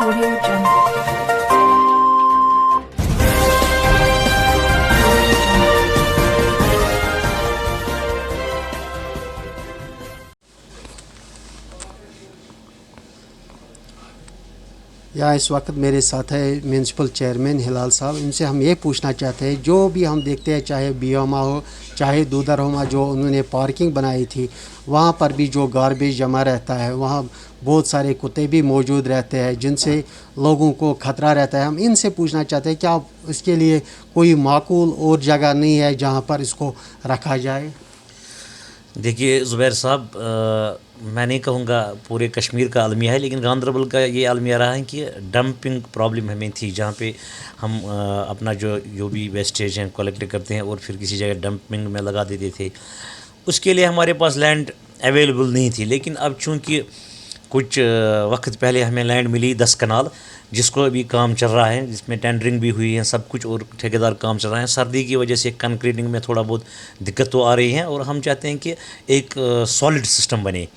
Audio Jungle. यहाँ इस वक्त मेरे साथ है म्यूनसिपल चेयरमैन हिलाल साहब। इनसे हम ये पूछना चाहते हैं, जो भी हम देखते हैं चाहे बियामा हो चाहे दूधरहोमा, जो उन्होंने पार्किंग बनाई थी वहाँ पर भी जो गार्बेज जमा रहता है, वहाँ बहुत सारे कुत्ते भी मौजूद रहते हैं जिनसे लोगों को ख़तरा रहता है। हम इनसे पूछना चाहते हैं क्या इसके लिए कोई माकूल और जगह नहीं है जहाँ पर इसको रखा जाए। देखिए ज़ुबैर साहब, मैं नहीं कहूँगा पूरे कश्मीर का अलमिया है, लेकिन गांदरबल का ये अलमिया रहा है कि डंपिंग प्रॉब्लम हमें थी, जहाँ पे हम अपना जो भी वेस्टेज हैं कलेक्ट करते हैं और फिर किसी जगह डंपिंग में लगा देते थे। उसके लिए हमारे पास लैंड अवेलेबल नहीं थी, लेकिन अब चूँकि कुछ वक्त पहले हमें लैंड मिली 10 कनाल, जिसको अभी काम चल रहा है, जिसमें टेंडरिंग भी हुई है सब कुछ और ठेकेदार काम चल रहा है। सर्दी की वजह से कंक्रीटिंग में थोड़ा बहुत दिक्कत तो आ रही है और हम चाहते हैं कि एक सॉलिड सिस्टम बने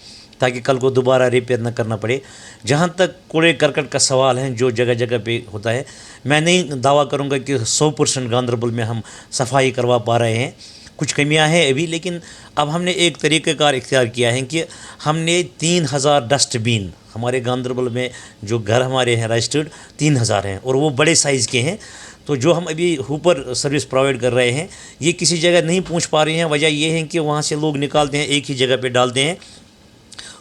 ताकि कल को दोबारा रिपेयर न करना पड़े। जहाँ तक कूड़े करकट का सवाल है जो जगह जगह पे होता है, मैं नहीं दावा करूँगा कि 100% गांदरबल में हम सफाई करवा पा रहे हैं, कुछ कमियां हैं अभी। लेकिन अब हमने एक तरीक़ाकार इख्तियार किया है कि हमने 3000 डस्टबिन, हमारे गांदरबल में जो घर हमारे हैं रजिस्टर्ड 3000 हैं और वो बड़े साइज़ के हैं। तो जो हम अभी ऊपर सर्विस प्रोवाइड कर रहे हैं ये किसी जगह नहीं पहुंच पा रही हैं। वजह ये है कि वहाँ से लोग निकालते हैं, एक ही जगह पे डालते हैं।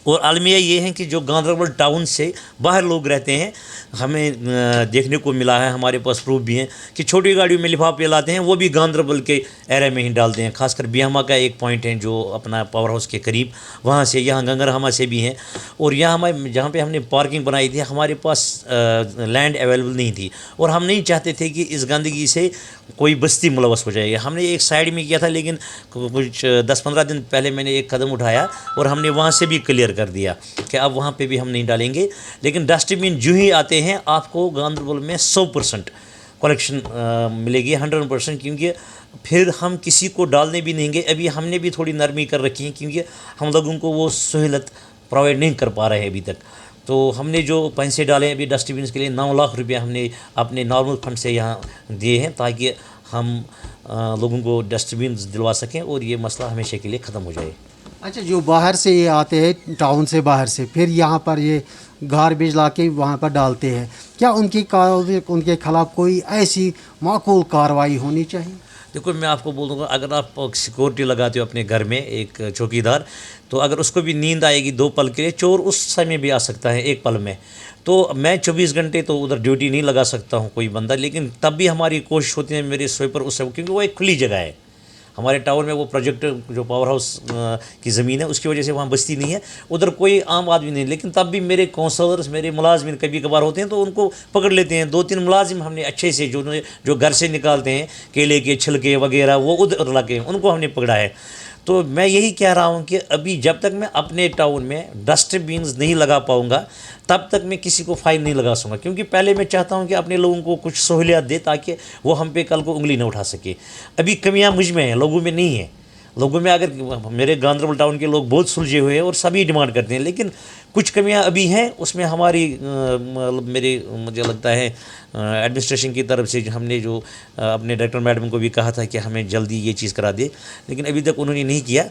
और अलमिया ये है कि जो गांदरबल टाउन से बाहर लोग रहते हैं, हमें देखने को मिला है, हमारे पास प्रूफ भी हैं कि छोटी गाड़ियों में लिफाफे लाते हैं, वो भी गांदरबल के एरिया में ही डालते हैं। खासकर बियामा का एक पॉइंट है जो अपना पावर हाउस के करीब, वहाँ से, यहाँ गंगरहमा से भी हैं। और यहाँ हमारे जहाँ पे हमने पार्किंग बनाई थी हमारे पास लैंड अवेलेबल नहीं थी और हम नहीं चाहते थे कि इस गंदगी से कोई बस्ती मुलवस हो जाएगी। हमने एक साइड में किया था, लेकिन कुछ 10-15 दिन पहले मैंने एक कदम उठाया और हमने वहाँ से भी क्लियर कर दिया कि अब वहाँ पे भी हम नहीं डालेंगे। लेकिन डस्टबिन जो ही आते हैं आपको गांदरबल में 100% कलेक्शन मिलेगी, 100%, क्योंकि फिर हम किसी को डालने भी नहीं देंगे। अभी हमने भी थोड़ी नरमी कर रखी है क्योंकि हम लोगों को वो सहूलत प्रोवाइड नहीं कर पा रहे हैं अभी तक। तो हमने जो पैसे डाले अभी डस्टबिन के लिए 9 लाख रुपया हमने अपने नॉर्मल फंड से यहाँ दिए हैं ताकि हम लोगों को डस्टबिन दिलवा सकें और ये मसला हमेशा के लिए ख़त्म हो जाए। अच्छा, जो बाहर से ये आते हैं टाउन से बाहर से, फिर यहाँ पर ये गार्बेज ला के वहाँ पर डालते हैं, क्या उनके खिलाफ कोई ऐसी माकूल कार्रवाई होनी चाहिए? देखो मैं आपको बोलूँगा, अगर आप सिक्योरिटी लगाते हो अपने घर में एक चौकीदार, तो अगर उसको भी नींद आएगी 2 पल के लिए, चोर उस समय भी आ सकता है 1 पल में। तो मैं 24 घंटे तो उधर ड्यूटी नहीं लगा सकता हूँ कोई बंदा, लेकिन तब भी हमारी कोशिश होती है मेरे स्वीपर उस समय, क्योंकि वो एक खुली जगह है हमारे टाउन में। वो प्रोजेक्ट जो पावर हाउस की ज़मीन है उसकी वजह से वहाँ बस्ती नहीं है, उधर कोई आम आदमी नहीं। लेकिन तब भी मेरे काउंसलर्स, मेरे मुलाजिम कभी कभार होते हैं तो उनको पकड़ लेते हैं। 2-3 मुलाजिम हमने अच्छे से जो घर से निकालते हैं केले के छिलके वगैरह, वो उधर लगे, उनको हमने पकड़ा है। तो मैं यही कह रहा हूँ कि अभी जब तक मैं अपने टाउन में डस्टबिन्स नहीं लगा पाऊँगा तब तक मैं किसी को फ़ाइन नहीं लगा सकूँगा, क्योंकि पहले मैं चाहता हूँ कि अपने लोगों को कुछ सहूलियत दे ताकि वो हम पे कल को उंगली न उठा सके। अभी कमियाँ मुझ में हैं, लोगों में नहीं है। लोगों में, अगर मेरे गांदरबल टाउन के लोग बहुत सुलझे हुए हैं और सभी डिमांड करते हैं, लेकिन कुछ कमियां अभी हैं। उसमें हमारी मुझे लगता है एडमिनिस्ट्रेशन की तरफ से हमने जो अपने डायरेक्टर मैडम को भी कहा था कि हमें जल्दी ये चीज़ करा दे, लेकिन अभी तक उन्होंने नहीं किया।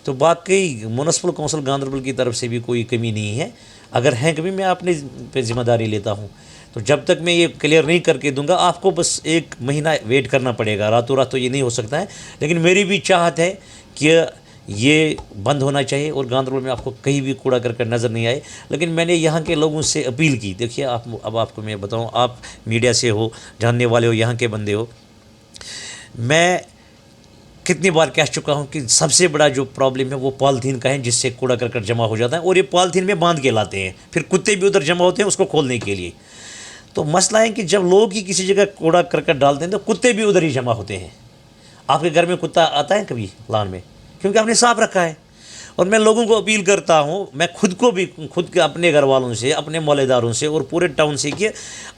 तो बाकी म्यूनसिपल काउंसिल गांदरबल की तरफ से भी कोई कमी नहीं है। अगर हैं कभी, मैं अपने पे जिम्मेदारी लेता हूँ। तो जब तक मैं ये क्लियर नहीं करके दूंगा, आपको बस 1 महीना वेट करना पड़ेगा, रातों रात तो ये नहीं हो सकता है। लेकिन मेरी भी चाहत है कि ये बंद होना चाहिए और गांदरबल में आपको कहीं भी कूड़ा करकट नज़र नहीं आए। लेकिन मैंने यहाँ के लोगों से अपील की, देखिए अब आपको मैं बताऊँ, आप मीडिया से हो, जानने वाले हो, यहाँ के बंदे हो, मैं कितनी बार कह चुका हूँ कि सबसे बड़ा जो प्रॉब्लम है वो पॉलीथीन का है, जिससे कूड़ा करकट जमा हो जाता है और ये पॉलीथीन में बांध के लाते हैं, फिर कुत्ते भी उधर जमा होते हैं उसको खोलने के लिए। तो मसला है कि जब लोग ही किसी जगह कूड़ा करकट डालते हैं तो कुत्ते भी उधर ही जमा होते हैं। आपके घर में कुत्ता आता है कभी लान में? क्योंकि आपने साफ रखा है। اور میں لوگوں کو اپیل کرتا ہوں، میں خود کو بھی، خود کے اپنے گھر والوں سے، اپنے محلے داروں سے اور پورے ٹاؤن سے، کہ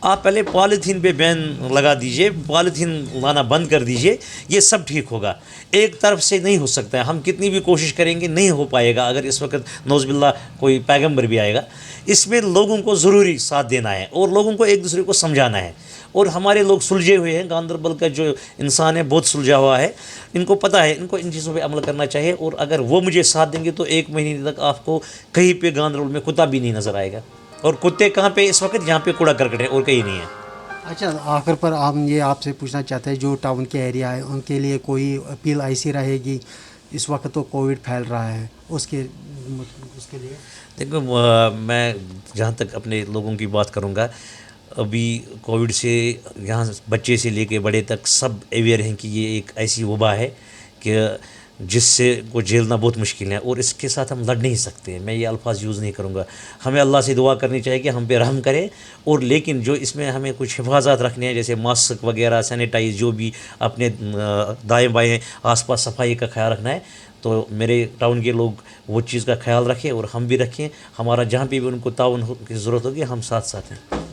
آپ پہلے پالیتھین پہ بین لگا دیجئے، پالیتھین لانا بند کر دیجئے، یہ سب ٹھیک ہوگا۔ ایک طرف سے نہیں ہو سکتا ہے، ہم کتنی بھی کوشش کریں گے نہیں ہو پائے گا۔ اگر اس وقت نعوذ باللہ کوئی پیغمبر بھی آئے گا، اس میں لوگوں کو ضروری ساتھ دینا ہے اور لوگوں کو ایک دوسرے کو سمجھانا ہے۔ اور ہمارے لوگ سلجھے ہوئے ہیں، گاندربل کا جو انسان ہے بہت سلجھا ہوا ہے، ان کو پتہ ہے، ان کو ان چیزوں پہ عمل کرنا چاہیے۔ اور اگر وہ مجھے ساتھ دیں گے تو 1 مہینے تک آپ کو کہیں پہ گاندربل میں کتا بھی نہیں نظر آئے گا۔ اور کتے کہاں پہ اس وقت؟ جہاں پہ کوڑا کرکٹ ہے، اور کہیں نہیں ہے۔ اچھا، آخر پر ہم یہ آپ سے پوچھنا چاہتے ہیں، جو ٹاؤن کے ایریا ہے ان کے لیے کوئی اپیل ایسی رہے گی؟ اس وقت تو کووڈ پھیل رہا ہے، اس کے لیے دیکھو، میں جہاں تک اپنے لوگوں کی بات کروں گا، ابھی کووڈ سے یہاں بچے سے لے کے بڑے تک سب اویئر ہیں کہ یہ ایک ایسی وبا ہے کہ جس سے کو جھیلنا بہت مشکل ہے، اور اس کے ساتھ ہم لڑ نہیں سکتے۔ میں یہ الفاظ یوز نہیں کروں گا۔ ہمیں اللہ سے دعا کرنی چاہیے کہ ہم پہ رحم کرے، اور لیکن جو اس میں ہمیں کچھ حفاظات رکھنے ہیں، جیسے ماسک وغیرہ، سینیٹائز، جو بھی اپنے دائیں بائیں آس پاس صفائی کا خیال رکھنا ہے، تو میرے ٹاؤن کے لوگ وہ چیز کا خیال رکھیں اور ہم بھی رکھیں۔ ہمارا جہاں پہ بھی ان کو تعاون کی ضرورت ہوگی، ہم ساتھ ساتھ ہیں۔